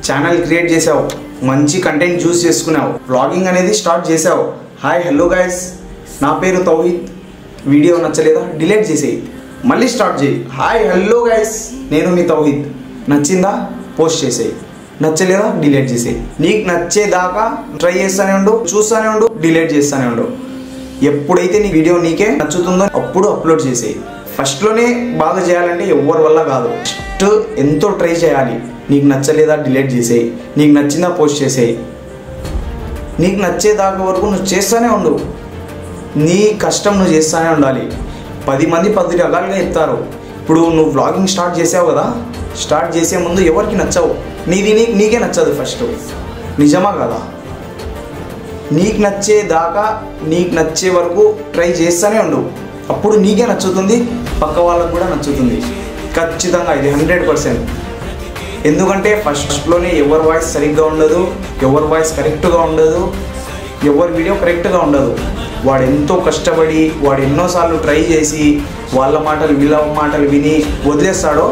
Channel create చేసావు, మంచి content చూస్ చేసుకున్నావు, వ్లాగింగ్ అనేది స్టార్ట్ చేసావు. హాయ్ హలో గైస్, నా పేరు తౌహీద్. వీడియో నచ్చలేదా డిలీట్ చేసేయి, మళ్ళీ స్టార్ట్ చేయి. హాయ్ హలో గైస్, నేను మీ తౌహీద్. నచ్చిందా పోస్ట్ చేసేయి, నచ్చలేదా డిలీట్ చేసేయి. నీకు నచ్చేదాకా ట్రై చేస్తూనే ఉండు, చూస్తూనే ఉండు, డిలీట్ చేస్తూనే ఉండు. ఎప్పుడైతే నీ వీడియో నీకే నచ్చుతుందో అప్పుడు అప్లోడ్ చేసేయి. ఫస్ట్లోనే బాగా చేయాలంటే ఎవరి వల్ల కాదు. ఫస్ట్ ఎంతో ట్రై చేయాలి. నీకు నచ్చలేదా డిలీట్ చేసేయి, నీకు నచ్చిందా పోస్ట్ చేసేయి. నీకు నచ్చేదాకా వరకు నువ్వు చేస్తూనే ఉండు. నీ కష్టం నువ్వు చేస్తూనే ఉండాలి. 10 మంది 10 రకాలుగా చెప్తారు. ఇప్పుడు నువ్వు వ్లాగింగ్ స్టార్ట్ చేసావు కదా, స్టార్ట్ చేసే ముందు ఎవరికి నచ్చవు. నీకే నచ్చదు ఫస్ట్. నిజమా కదా? నీకు నచ్చేదాకా, నీకు నచ్చే వరకు ట్రై చేస్తూనే ఉండు. అప్పుడు నీకే నచ్చుతుంది, పక్క వాళ్ళకు కూడా నచ్చుతుంది. ఖచ్చితంగా ఇది 100%. ఎందుకంటే ఫస్ట్లోనే ఎవరి వాయిస్ సరిగ్గా ఉండదు, ఎవరి వాయిస్ కరెక్ట్గా ఉండదు, ఎవరి వీడియో కరెక్ట్గా ఉండదు. వాడు ఎంతో కష్టపడి, వాడు ఎన్నోసార్లు ట్రై చేసి, వాళ్ళ మాటలు వీళ్ళ మాటలు విని వదిలేస్తాడో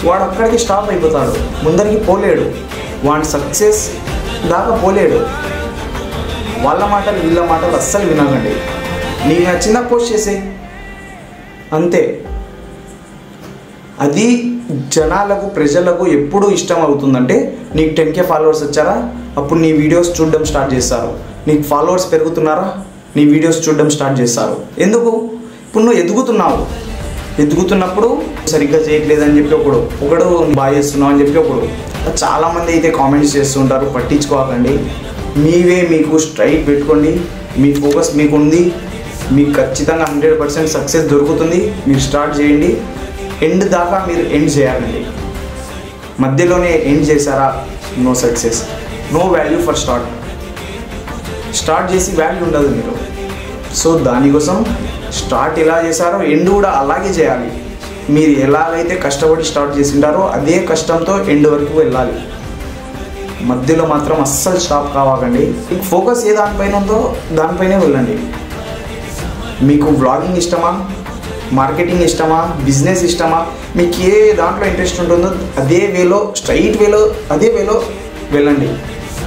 వాడు అక్కడికి స్టాప్ అయిపోతాడు, ముందరికి పోలేడు. వాడి సక్సెస్ దాకా పోలేడు. వాళ్ళ మాటలు వీళ్ళ మాటలు అస్సలు వినకండి. నీకు నచ్చిందా పోస్ట్ చేసే, అంతే. అది జనాలకు, ప్రజలకు ఎప్పుడు ఇష్టం అవుతుందంటే నీకు 10K ఫాలోవర్స్ వచ్చారా, అప్పుడు నీ వీడియోస్ చూడడం స్టార్ట్ చేస్తారు. నీకు ఫాలోవర్స్ పెరుగుతున్నారా, నీ వీడియోస్ చూడడం స్టార్ట్ చేస్తారు. ఎందుకు? ఇప్పుడు నువ్వు ఎదుగుతున్నప్పుడు సరిగ్గా చేయట్లేదని చెప్పి ఒకడు బాగా చేస్తున్నావు అని చెప్పి చాలామంది అయితే కామెంట్స్ చేస్తుంటారు. పట్టించుకోకండి. మీకు స్ట్రైట్ పెట్టుకోండి. మీ ఫోకస్ మీకు ఉంది, మీకు ఖచ్చితంగా 100% సక్సెస్ దొరుకుతుంది. మీరు స్టార్ట్ చేయండి. ఎండ్ దాకా మీరు ఎండ్ చేయాలండి. మధ్యలోనే ఎండ్ చేశారా, no success, no value for start చేసి వాల్యూ ఉండదు మీరు. సో దానికోసం స్టార్ట్ ఎలా చేశారో ఎండ్ కూడా అలాగే చేయాలి. మీరు ఎలాగైతే కష్టపడి స్టార్ట్ చేసింటారో అదే కష్టంతో ఎండ్ వరకు వెళ్ళాలి. మధ్యలో మాత్రం అస్సలు స్టాప్ కావాలండి. మీకు ఫోకస్ ఏ దానిపైన ఉందో దానిపైనే వెళ్ళండి. మీకు వ్లాగింగ్ ఇష్టమా, మార్కెటింగ్ ఇష్టమా, బిజినెస్ ఇష్టమా, మీకు ఏ దాంట్లో ఇంట్రెస్ట్ ఉంటుందో అదే వేలో, స్ట్రైట్ వేలో, అదే వేలో వెళ్ళండి.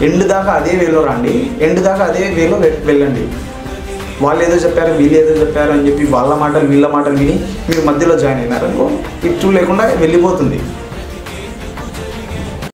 ఎండ్ దాకా అదే వేలో రండి, ఎండ్ దాకా అదే వేలో వెళ్ళండి. వాళ్ళు ఏదో చెప్పారు, వీళ్ళు ఏదో చెప్పారు అని చెప్పి వాళ్ళ మాటలు వీళ్ళ మాటలు విని మీరు మధ్యలో జాయిన్ అయినారనుకో, ఇటు లేకుండా వెళ్ళిపోతుంది.